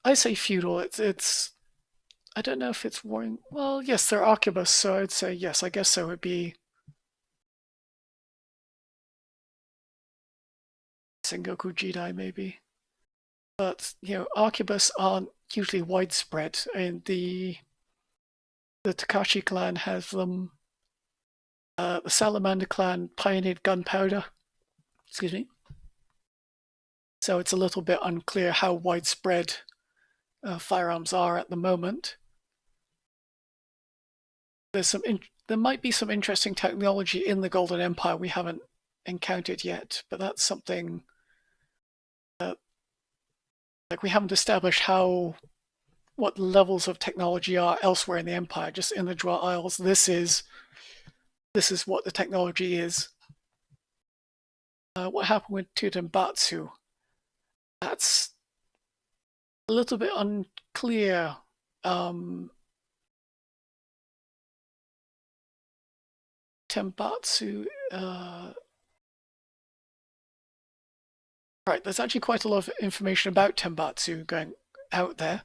I say feudal. It's I don't know if it's warring. Well, yes, they're arquebus, so I'd say yes. I guess so. It'd be Sengoku Jidai maybe. But arquebus aren't usually widespread, and the Takashi clan has them. The Salamander clan pioneered gunpowder. Excuse me. So it's a little bit unclear how widespread firearms are at the moment. There might be some interesting technology in the Golden Empire we haven't encountered yet, but that's something that like we haven't established what levels of technology are elsewhere in the Empire. Just in the Jwar Isles, this is what the technology is. What happened with Tutenbatsu? That's a little bit unclear. Tembatsu. Right, there's actually quite a lot of information about Tembatsu going out there.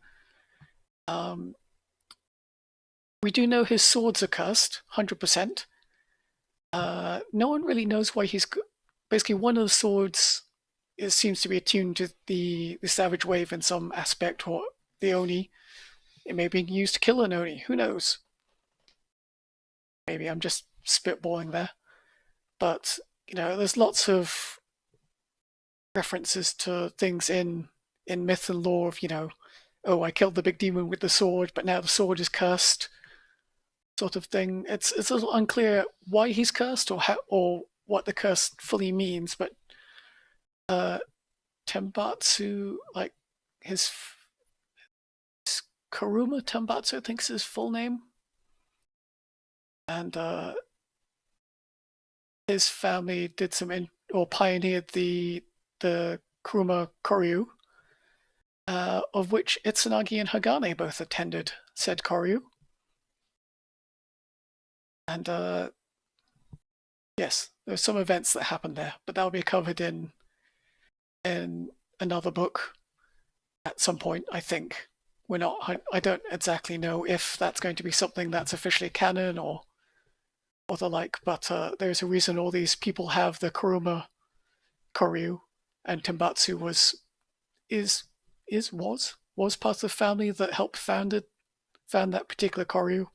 We do know his swords are cursed, 100%. No one really knows why he's basically one of the swords. It seems to be attuned to the Savage Wave in some aspect, or the Oni. It may be used to kill an Oni. Who knows? Maybe I'm just spitballing there, but there's lots of references to things in myth and lore of oh, I killed the big demon with the sword, but now the sword is cursed, sort of thing. It's a little unclear why he's cursed or what the curse fully means, but Tembatsu, like his Karuma Tembatsu, I think is his full name, and his family did or pioneered the Kuruma Koryu, of which Itsunagi and Hagane both attended said Koryu. And yes, there's some events that happened there, but that'll be covered in another book at some point, I think. I don't exactly know if that's going to be something that's officially canon or the like, but there's a reason all these people have the Kuruma Koryu, and Tembatsu was part of the family that helped found that particular Koryu.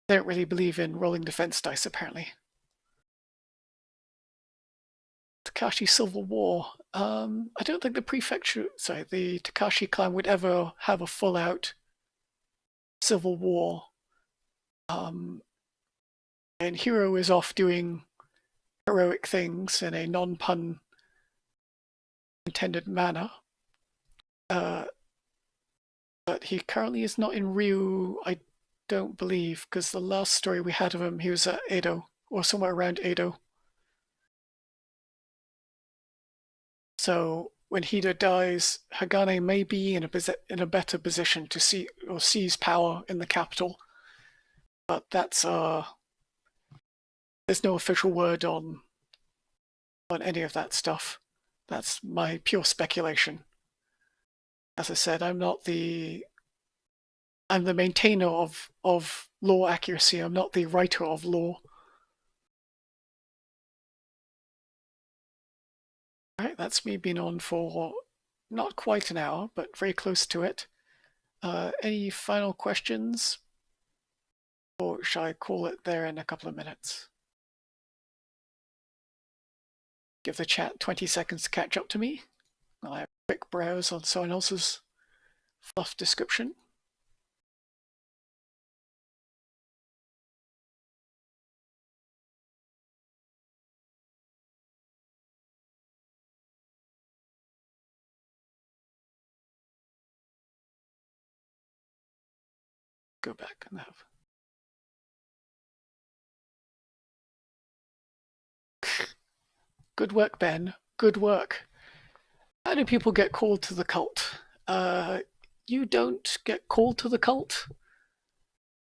They don't really believe in rolling defense dice, apparently. Takashi Civil War. I don't think the Takashi clan would ever have a full-out civil war. And Hiro is off doing heroic things in a non-pun intended manner. But he currently is not in Ryu, I don't believe, because the last story we had of him, he was at Edo, or somewhere around Edo. So when Hida dies, Hagane may be in a better position to seize power in the capital, but there's no official word on any of that stuff. That's my pure speculation. As I said, I'm the maintainer of lore accuracy. I'm not the writer of lore. Alright, that's me been on for not quite an hour, but very close to it. Any final questions? Or shall I call it there in a couple of minutes? Give the chat 20 seconds to catch up to me. I'll have a quick browse on someone else's fluff description. Go back and have. Good work, Ben. Good work. How do people get called to the cult? You don't get called to the cult.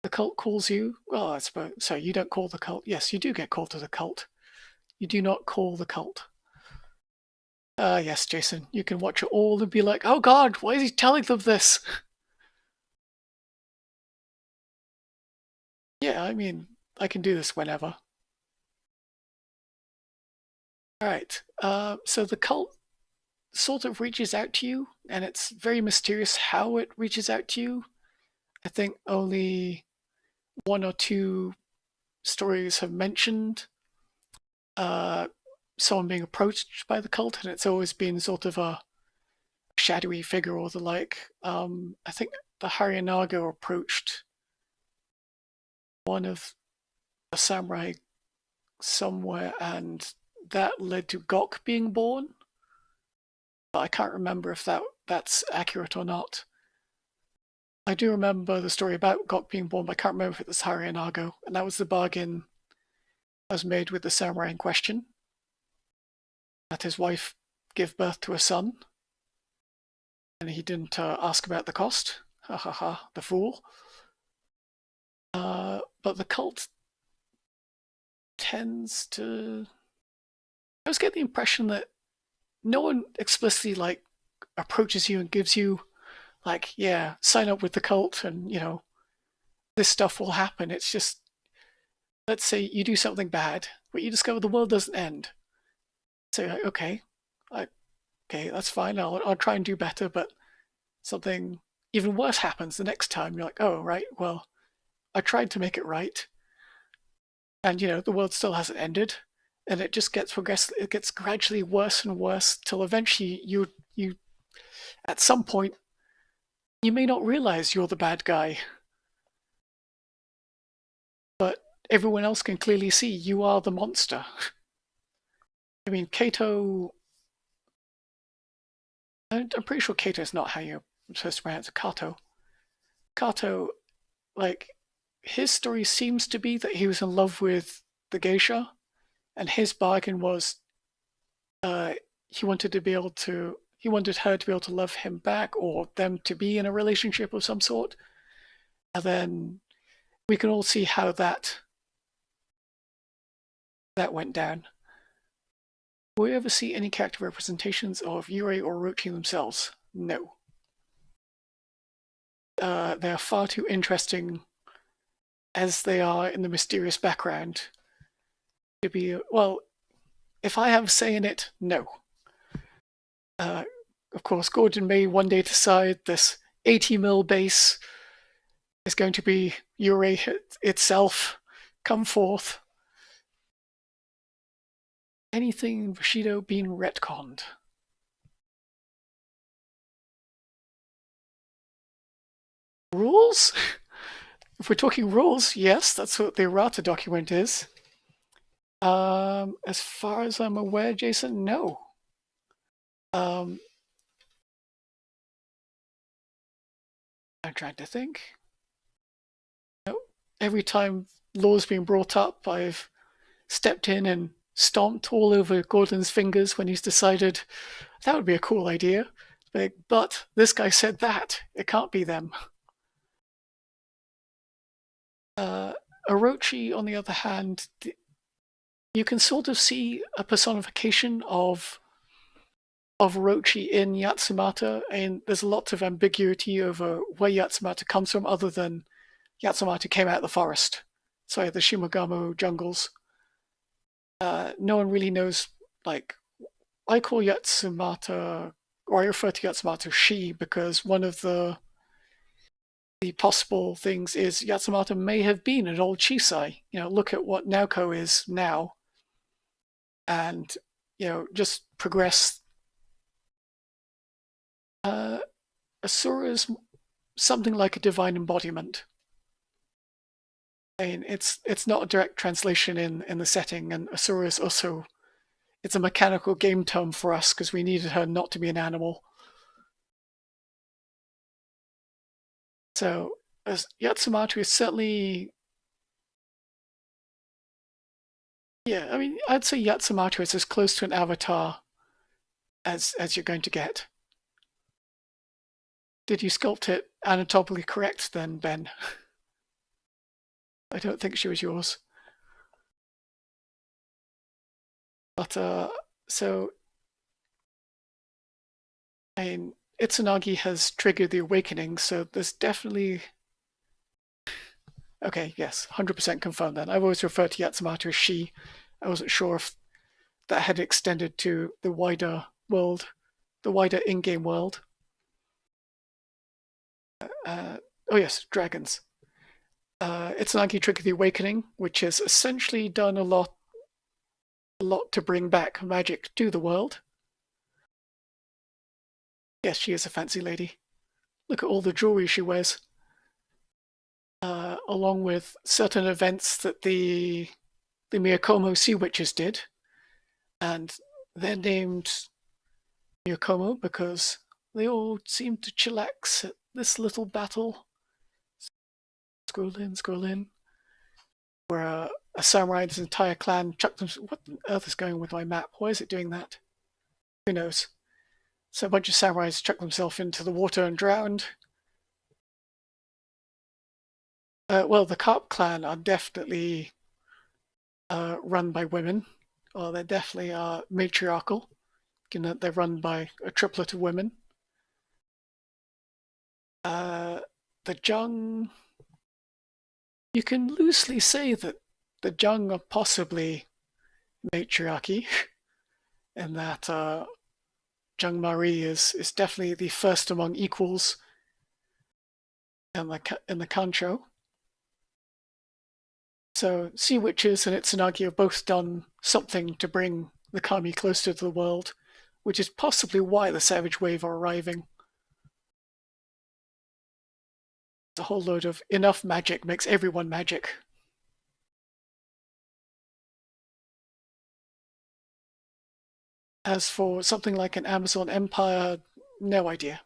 The cult calls you. Well, I suppose so. You don't call the cult. Yes, you do get called to the cult. You do not call the cult. Yes, Jason. You can watch it all and be like, oh god, why is he telling them this? Yeah, I mean, I can do this whenever. Alright, so the cult sort of reaches out to you, and it's very mysterious how it reaches out to you. I think only one or two stories have mentioned uh, someone being approached by the cult, and it's always been sort of a shadowy figure or the like. I think the Haryanaga approached one of the samurai somewhere, and that led to Gok being born. But I can't remember if that's accurate or not. I do remember the story about Gok being born, but I can't remember if it was Haryanaga, and that was the bargain that was made with the samurai in question. That his wife give birth to a son, and he didn't ask about the cost. Ha ha ha, the fool. But the cult tends to. I always get the impression that no one explicitly like approaches you and gives you like, yeah, sign up with the cult, and this stuff will happen. It's just, let's say you do something bad, but you discover the world doesn't end. So you're like, okay, okay, that's fine. I'll try and do better, but something even worse happens the next time. You're like, oh right, well, I tried to make it right, and the world still hasn't ended, and it just gets progress. It gets gradually worse and worse till eventually you at some point you may not realize you're the bad guy, but everyone else can clearly see you are the monster. I mean, Kato. I'm pretty sure Kato is not how you're supposed to pronounce it. Kato. Kato, like, his story seems to be that he was in love with the geisha, and his bargain was uh, he wanted to be able to he wanted her to be able to love him back, or them to be in a relationship of some sort. And then we can all see how that went down. Will we ever see any character representations of Yurei or Orochi themselves? No. They are far too interesting as they are in the mysterious background to be, well, if I have a say in it, no. Uh, of course, Gordon may one day decide this 80 mil base is going to be Yurei itself. Come forth. Anything in Bushido being retconned? Rules? If we're talking rules, yes, that's what the errata document is. As far as I'm aware, Jason, no. I'm trying to think. Every time law's been brought up, I've stepped in and stomped all over Gordon's fingers when he's decided that would be a cool idea. But this guy said that. It can't be them. Orochi, on the other hand, you can sort of see a personification of Orochi in Yatsumata, and there's lots of ambiguity over where Yatsumata comes from, other than Yatsumata came out of the forest. Sorry, the Shimogamo jungles. No one really knows, like, I call Yatsumata, or I refer to Yatsumata as she, because one of the possible things is Yatsumata may have been an old Chisai. Look at what Naoko is now, and just progress. Asura is something like a divine embodiment. I mean, it's not a direct translation in the setting, and Asura is also, it's a mechanical game term for us because we needed her not to be an animal. So as Yatsumatu is certainly, yeah, I mean, I'd say Yatsumatu is as close to an avatar as you're going to get. Did you sculpt it anatomically correct then, Ben? I don't think she was yours. But so I mean, Itsunagi has triggered the awakening, so there's definitely. Okay, yes, 100% confirmed then. I've always referred to Yatsumata as she. I wasn't sure if that had extended to the wider world, the wider in game world. Oh, yes, dragons. Itsunagi triggered the awakening, which has essentially done a lot to bring back magic to the world. Yes, she is a fancy lady. Look at all the jewelry she wears. Along with certain events that the Miyakomo Sea Witches did, and they're named Miyakomo because they all seem to chillax at this little battle. Scroll in, where a samurai and his entire clan chucked them. What on earth is going on with my map? Why is it doing that? Who knows? So a bunch of samurais chucked themselves into the water and drowned. Well, the Carp clan are definitely run by women, or they definitely are matriarchal, given that they're run by a triplet of women. The Jung, you can loosely say that the Jung are possibly matriarchy, and that Jung Marie is definitely the first among equals in the Kancho. So Sea Witches and Itsunagi have both done something to bring the Kami closer to the world, which is possibly why the Savage Wave are arriving. A whole load of enough magic makes everyone magic. As for something like an Amazon Empire, no idea.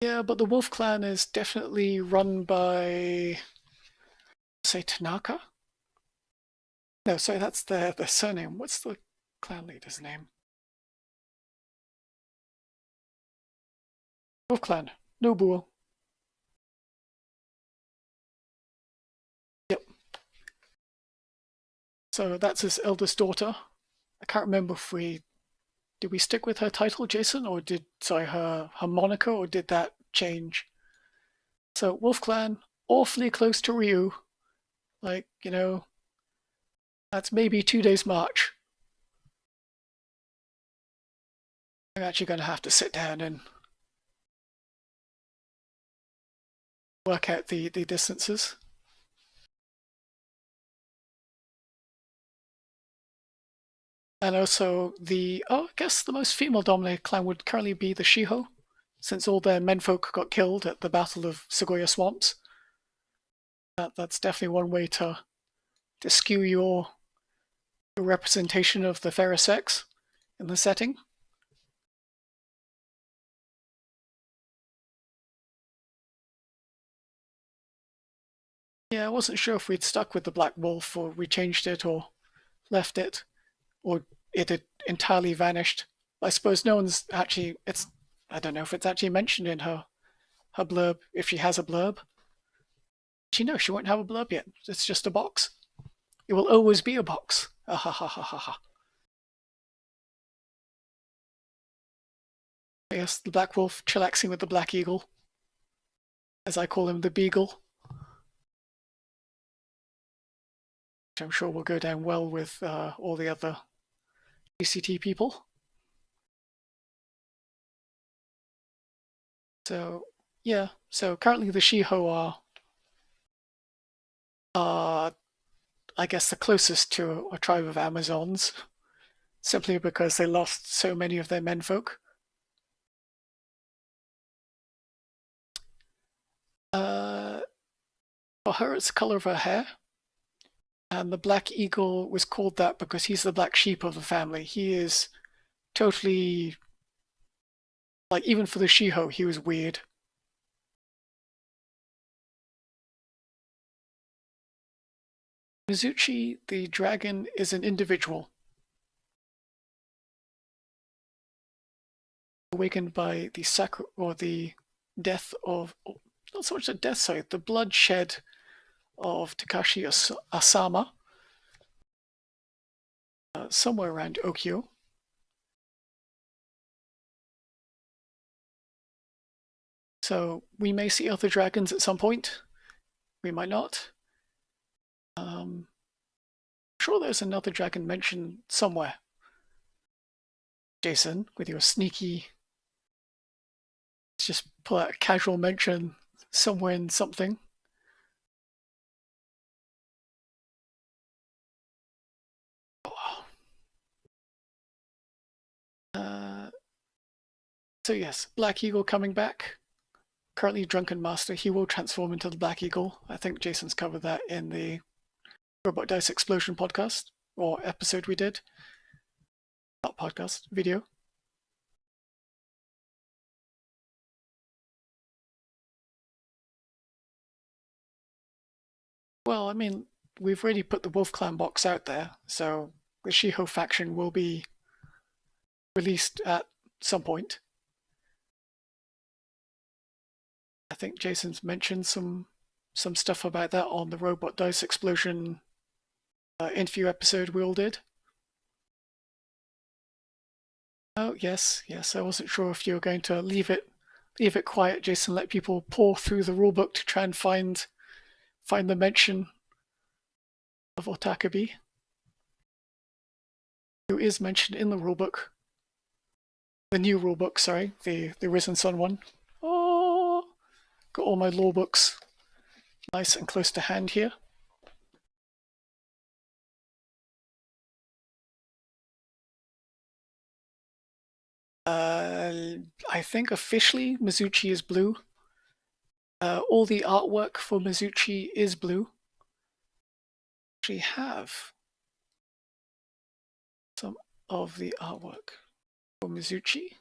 Yeah, but the Wolf Clan is definitely run by, say, Tanaka? No, sorry, that's their surname. What's the clan leader's name? Wolf Clan, Nobuo. Yep. So that's his eldest daughter. I can't remember if did we stick with her title, Jason, or her moniker, or did that change? So Wolf Clan, awfully close to Ryu. Like, that's maybe 2 days march. I'm actually going to have to sit down and work out the distances. And also I guess the most female-dominated clan would currently be the Shiho, since all their menfolk got killed at the Battle of Segoya Swamps. That's definitely one way to skew your representation of the fairer sex in the setting. Yeah, I wasn't sure if we'd stuck with the Black Wolf or we changed it or left it, or it had entirely vanished. I suppose no one's actually. I don't know if it's actually mentioned in her blurb, if she has a blurb. She won't have a blurb yet. It's just a box. It will always be a box. Ah, ha ha ha ha ha. Yes, the Black Wolf chillaxing with the Black Eagle, as I call him, the Beagle, which I'm sure will go down well with all the other GCT people. So yeah, so currently the Shiho are I guess the closest to a tribe of Amazons, simply because they lost so many of their menfolk. Uh, for her, it's the color of her hair, and the Black Eagle was called that because he's the black sheep of the family. He is totally, like, even for the Shiho, he was weird. Mizuchi, the dragon, is an individual awakened by the death of, not so much the death, sorry, the bloodshed of Takashi Asama. somewhere around Okyo. So we may see other dragons at some point. We might not. I'm sure there's another dragon mentioned somewhere. Jason, with your sneaky, just pull out a casual mention somewhere in something. So yes, Black Eagle coming back. Currently Drunken Master, he will transform into the Black Eagle. I think Jason's covered that in the Robot Dice Explosion podcast, or episode we did. Not podcast, video. Well, I mean, we've already put the Wolf Clan box out there, so the Shiho faction will be released at some point. I think Jason's mentioned some stuff about that on the Robot Dice Explosion interview episode we all did. Oh yes, yes. I wasn't sure if you were going to leave it quiet, Jason. Let people pour through the rulebook to try and find the mention of Otakabe, who is mentioned in the rulebook. The new rulebook, sorry, the Risen Sun one. Oh, got all my law books nice and close to hand here. I think officially Mizuchi is blue. All the artwork for Mizuchi is blue. Actually have some of the artwork for Mizuchi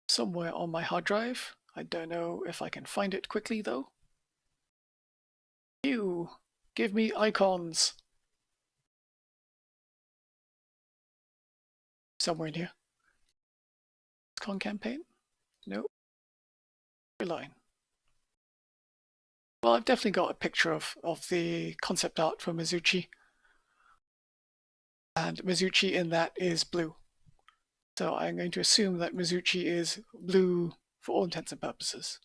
somewhere on my hard drive. I don't know if I can find it quickly though. You give me icons. Somewhere in here. Con campaign? Nope. Line. Well, I've definitely got a picture of the concept art for Mizuchi. And Mizuchi in that is blue. So I'm going to assume that Mizuchi is blue for all intents and purposes.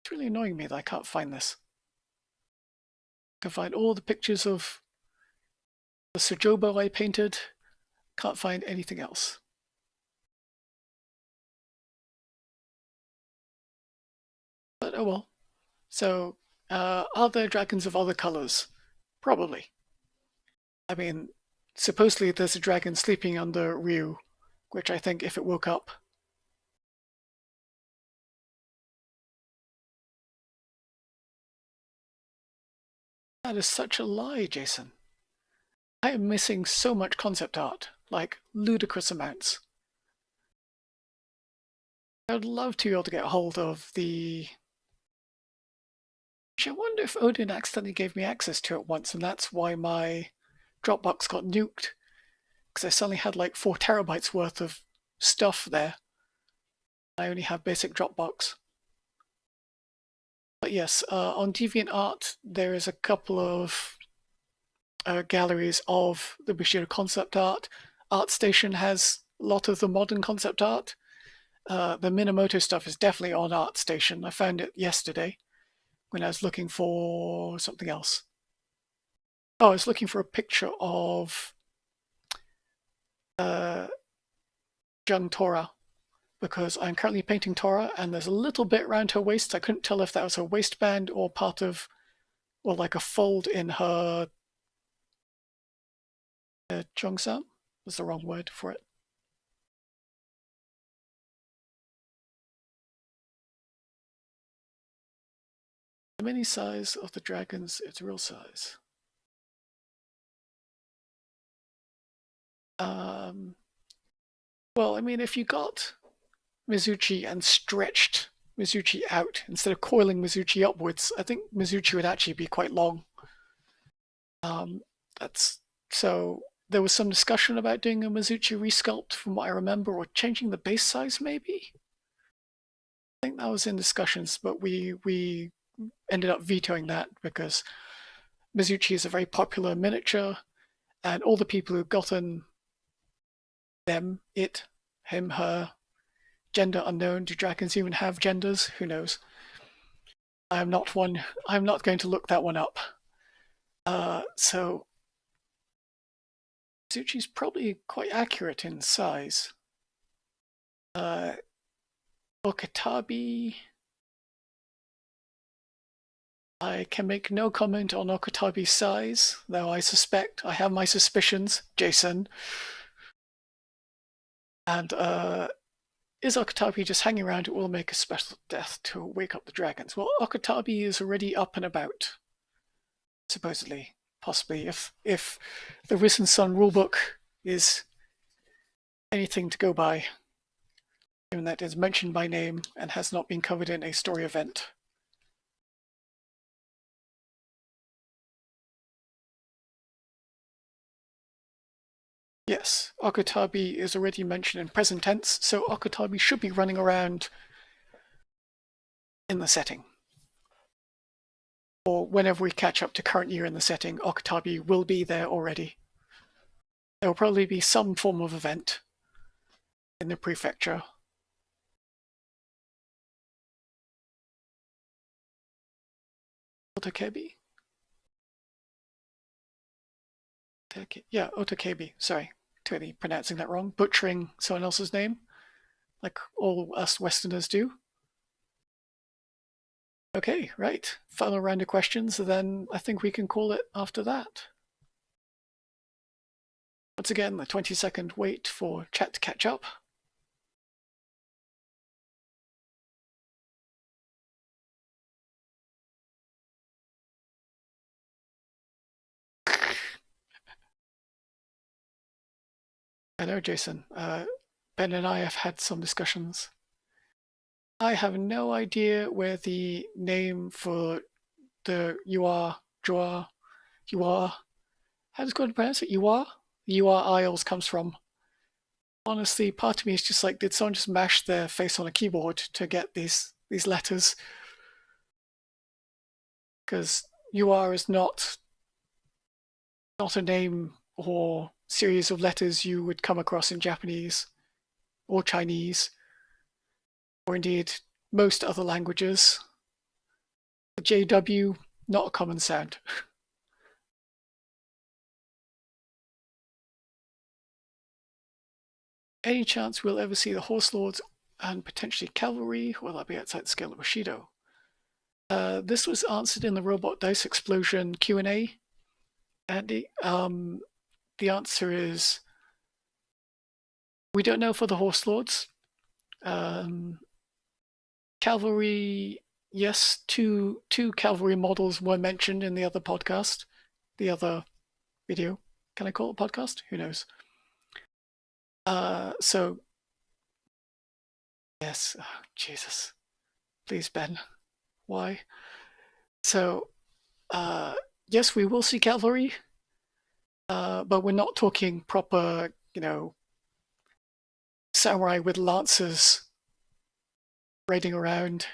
It's really annoying me that I can't find this. I can find all the pictures of the Sojobo I painted. Can't find anything else. But oh well. So, are there dragons of other colors? Probably. I mean, supposedly there's a dragon sleeping under Ryu, which I think if it woke up. That is such a lie, Jason. I am missing so much concept art, like ludicrous amounts. I would love to be able to get a hold of the. I wonder if Odin accidentally gave me access to it once, and that's why my Dropbox got nuked. Because I suddenly had like 4 terabytes worth of stuff there. I only have basic Dropbox. But yes, on DeviantArt there is a couple of galleries of the Bushido concept art. ArtStation has a lot of the modern concept art. The Minamoto stuff is definitely on ArtStation. I found it yesterday when I was looking for something else. Oh, I was looking for a picture of young Tora, because I'm currently painting Tora and there's a little bit around her waist. I couldn't tell if that was her waistband or part of, or like a fold in her Jongsan was the wrong word for it. The mini size of the dragons, its real size. Well, I mean, if you got Mizuchi and stretched Mizuchi out instead of coiling Mizuchi upwards, I think Mizuchi would actually be quite long. That's so. There was some discussion about doing a Mizuchi resculpt, from what I remember, or changing the base size, maybe. I think that was in discussions, but we ended up vetoing that because Mizuchi is a very popular miniature, and all the people who've gotten them, it, him, her, gender unknown. Do dragons even have genders? Who knows? I'm not one. I'm not going to look that one up. So Mizuchi's probably quite accurate in size. Okatabi. I can make no comment on Okatabi's size, though I have my suspicions, Jason. And is Okatabi just hanging around? It will make a special death to wake up the dragons. Well, Okatabi is already up and about, supposedly, possibly, if the Risen Sun rulebook is anything to go by, given that is mentioned by name and has not been covered in a story event. Yes, Okatabi is already mentioned in present tense, so Okatabi should be running around in the setting. Or whenever we catch up to current year in the setting, Okatabi will be there already. There will probably be some form of event in the prefecture. Otokebi? Yeah, Otokebi. Sorry, totally pronouncing that wrong. Butchering someone else's name, like all us Westerners do. Okay, right. Final round of questions, then I think we can call it after that. Once again, the 20-second wait for chat to catch up. I know, Jason. Ben and I have had some discussions. I have no idea where the name for the Jwar, how does God pronounce it? Jwar Isles comes from. Honestly, part of me is just like, did someone just mash their face on a keyboard to get these letters? Because Jwar is not a name or series of letters you would come across in Japanese or Chinese, or indeed most other languages. The JW, not a common sound. Any chance we'll ever see the Horse Lords and potentially cavalry? Will that be outside the scale of Bushido? This was answered in the Robot Dice Explosion Q&A, Andy. The answer is we don't know for the Horse Lords. Cavalry, yes, two cavalry models were mentioned in the other podcast, the other video. Can I call it a podcast? Who knows? So yes, oh, Jesus, please, Ben, why? So yes, we will see cavalry, but we're not talking proper, samurai with lances riding around.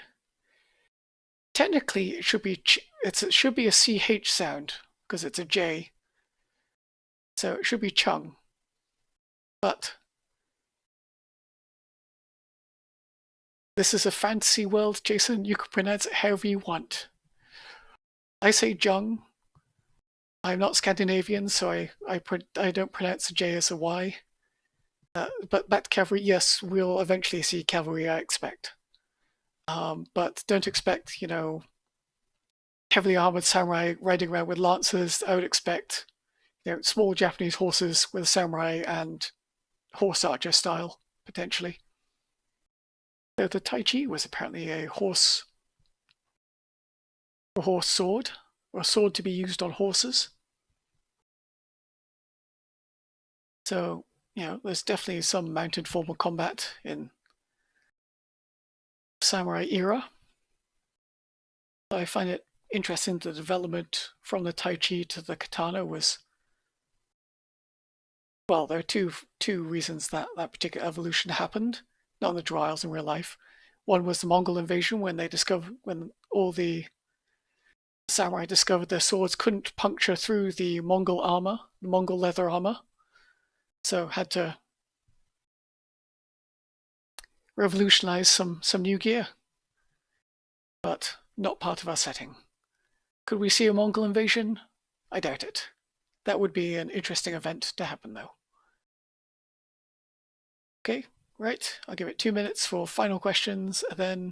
Technically, it should be it should be a CH sound because it's a J, so it should be Chung. But this is a fantasy world, Jason. You can pronounce it however you want. I say Jung. I'm not Scandinavian, so I don't pronounce the J as a Y. But back to cavalry, yes, we'll eventually see cavalry, I expect. But don't expect, heavily armored samurai riding around with lances. I would expect, small Japanese horses with samurai and horse archer style, potentially. So the Tai Chi was apparently a horse sword, or a sword to be used on horses. So, there's definitely some mounted formal combat in samurai era. I find it interesting the development from the Tai Chi to the katana was, well, there are two reasons that particular evolution happened, not in the Jwar Isles in real life. One was the Mongol invasion when all the samurai discovered their swords couldn't puncture through the Mongol armor, the Mongol leather armor, so had to revolutionize some new gear, but not part of our setting. Could we see a Mongol invasion? I doubt it. That would be an interesting event to happen, though. Okay, right. I'll give it 2 minutes for final questions, and then